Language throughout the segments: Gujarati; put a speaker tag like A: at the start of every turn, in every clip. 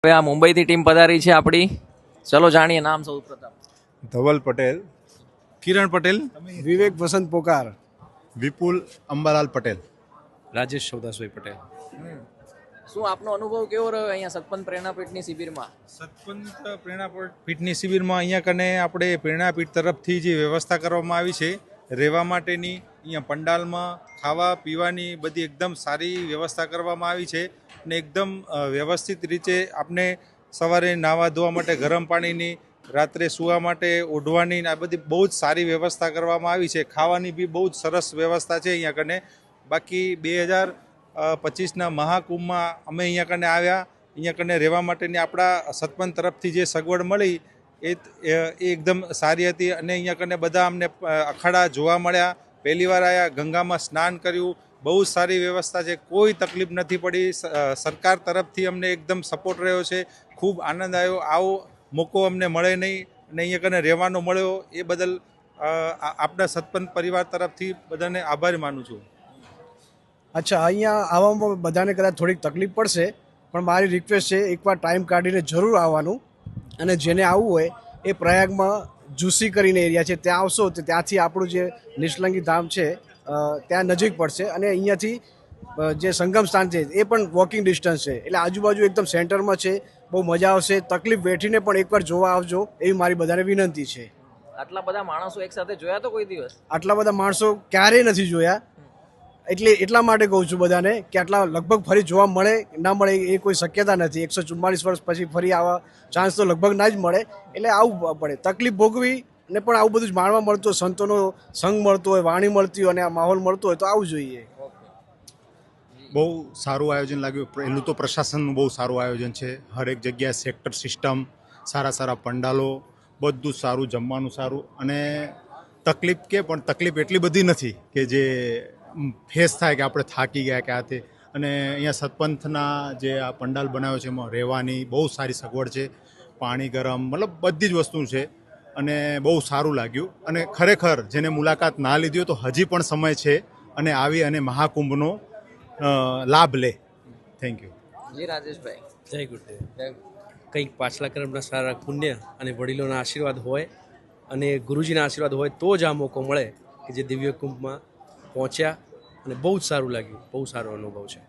A: હવે આ મુંબઈથી ટીમ પધારી છે આપણી. ચલો જાણીએ નામ સૌ પ્રથમ.
B: ધવલ પટેલ,
C: કિરણ પટેલ,
D: વિવેક વસંત પોકાર,
B: વિપુલ અંબાલાલ પટેલ.
C: રાજેશ સૌદાસભાઈ પટેલ.
A: શું આપનો અનુભવ કેવો રહ્યો અહીંયા સતપંથ પ્રેરણાપીઠની શિબિરમાં?
C: સતપંથ પ્રેરણાપીઠની શિબિરમાં અહીંયા કને આપણે પ્રેરણાપીઠ તરફથી જે વ્યવસ્થા કરવામાં આવી છે રહેવા માટેની, અહીંયા પંડાલમાં ખાવા પીવાની બધી એકદમ સારી વ્યવસ્થા કરવામાં આવી છે અને એકદમ વ્યવસ્થિત રીતે આપણે સવારે નાહવા ધોવા માટે ગરમ પાણીની, રાત્રે સૂવા માટે ઓઢવાની આ બધી બહુ જ સારી વ્યવસ્થા કરવામાં આવી છે. ખાવાની બી બહુ જ સરસ વ્યવસ્થા છે અહીંયા કને. બાકી 2025ના મહાકુંભમાં અમે અહીંયા કને આવ્યા, અહીંયા કને રહેવા માટેની આપણા સતપંથ તરફથી જે સગવડ મળી એ એકદમ સારી હતી અને અહીંયા કને બધા અમને અખાડા જોવા મળ્યા. પહેલી વાર આવ્યા, ગંગામાં સ્નાન કર્યું, બહુ જ સારી વ્યવસ્થા છે, કોઈ તકલીફ નથી પડી. સરકાર તરફથી અમને એકદમ સપોર્ટ રહ્યો છે, ખૂબ આનંદ આવ્યો. આવો મોકો અમને મળે નહીં અને અહીંયા કને રહેવાનો મળ્યો એ બદલ આપણા સતપંથ પરિવાર તરફથી બધાને આભારી માનું છું.
D: અચ્છા, અહીંયા આવવામાં બધાને કદાચ થોડીક તકલીફ પડશે, પણ મારી રિક્વેસ્ટ છે એકવાર ટાઈમ કાઢીને જરૂર આવવાનું. અને જેને આવવું હોય એ પ્રયાગમાં જુસી કરીને એરિયા છે, ત્યાં આવશો તો ત્યાંથી આપણું જે નિષ્કલંકી ધામ છે ત્યાં નજીક પડશે અને અહીંયાથી જે સંગમ સ્થાન છે એ પણ વોકિંગ ડિસ્ટન્સ છે, એટલે આજુબાજુ એકદમ સેન્ટરમાં છે. બહુ મજા આવશે. તકલીફ વેઠીને પણ એકવાર જોવા આવજો એવી મારી બધાને વિનંતી છે.
A: આટલા બધા માણસો એકસાથે જોયા તો કોઈ દિવસ?
D: આટલા બધા માણસો ક્યારેય નથી જોયા, એટલા માટે કહું છું બધાને કે આટલા લગભગ ફરી જોવા મળે ના મળે એ કોઈ શક્યતા નથી. 144 વર્ષ પછી ફરી આવા ચાન્સ તો લગભગ ના જ મળે, એટલે આવવું પડે. તકલીફ ભોગવી ને પણ આવું બધું જ માણવા મળતું હોય, સંતોનો સંગ મળતો હોય, વાણી મળતી હોય અને આ માહોલ મળતો હોય તો આવવું જોઈએ.
B: બહુ સારું આયોજન લાગ્યું. પહેલું તો પ્રશાસનનું બહુ સારું આયોજન છે. હરેક જગ્યાએ સેક્ટર સિસ્ટમ, સારા પંડાલો, બધું સારું, જમવાનું સારું. અને તકલીફ પણ તકલીફ એટલી બધી નથી કે જે ફેસ થાય કે આપણે થાકી ગયા કે આ તે. અને અહીંયા સતપંથના જે આ પંડાલ બનાવ્યો છે એમાં રહેવાની બહુ સારી સગવડ છે, પાણી ગરમ, મતલબ બધી જ વસ્તુ છે અને બહુ સારું લાગ્યું. અને ખરેખર જેને મુલાકાત ના લીધી હોય તો હજી પણ સમય છે અને આવી અને મહાકુંભનો લાભ લે. Thank you.
A: જી રાજેશભાઈ.
E: જય ગુરુદેવ. કંઈક પાછલા કર્મના સારા પુણ્ય અને વડીલોના આશીર્વાદ હોય અને ગુરુજીના આશીર્વાદ હોય તો જ આ મોકો મળે કે જે દિવ્ય કુંભમાં પહોંચ્યા અને બહુ જ સારું લાગ્યું. બહુ સારો અનુભવ છે.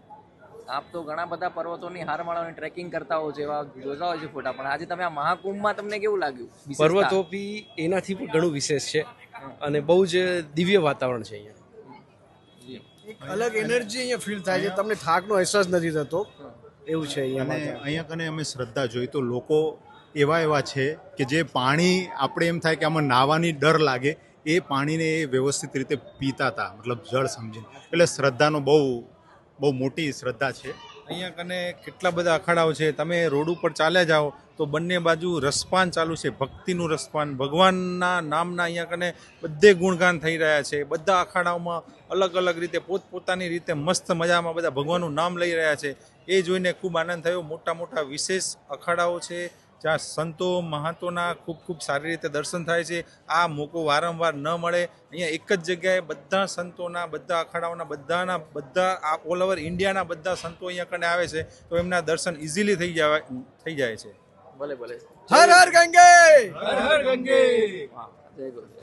A: આપ તો ઘણા બધા પર્વતોની હારમાળાઓની ટ્રેકિંગ કરતા હો છો, એવા જોતા હોય છે ફોટા, પણ આજે તમે આ મહાકુંભમાં તમને કેવું લાગ્યું?
E: પર્વતો બી એનાથી પણ ઘણું વિશેષ છે અને બહુ જ દિવ્ય વાતાવરણ છે અહીંયા.
D: એક અલગ એનર્જી અહીંયા ફીલ થાય છે, તમને થાકનો અહેસાસ નથી થતો એવું છે
B: અને
D: અહીંયા.
B: અહીંયા કને અમે શ્રદ્ધા જોઈ તો લોકો એવા છે કે જે પાણી આપણે એમ થાય કે આમાં નાહવાની ડર લાગે, એ પાણીને એ વ્યવસ્થિત રીતે પીતા હતા, મતલબ જળ સમજીને. એટલે શ્રદ્ધાનો બહુ મોટી શ્રદ્ધા છે.
C: અહીંયા કને કેટલા બધા અખાડાઓ છે. તમે રોડ ઉપર ચાલ્યા જાઓ તો બંને બાજુ રસપાન ચાલુ છે, ભક્તિનું રસપાન, ભગવાનના નામના અહીંયા કને બધે ગુણગાન થઈ રહ્યા છે. બધા અખાડાઓમાં અલગ અલગ રીતે પોતપોતાની રીતે મસ્ત મજામાં બધા ભગવાનનું નામ લઈ રહ્યા છે. એ જોઈને ખૂબ આનંદ થયો. મોટા વિશેષ અખાડાઓ છે જ્યાં સંતો મહંતોના ખૂબ સારી રીતે દર્શન થાય છે. આ મોકો વારંવાર ન મળે. અહીંયા એક જ જગ્યાએ બધા સંતોના, બધા અખાડાઓના, બધા ઓલ ઓવર ઇન્ડિયાના બધા સંતો અહીંયા કને આવે છે તો એમના દર્શન ઇઝીલી થઈ જાય છે.
A: ભલે.
D: હર હર ગંગે.
A: જય ગુરુ.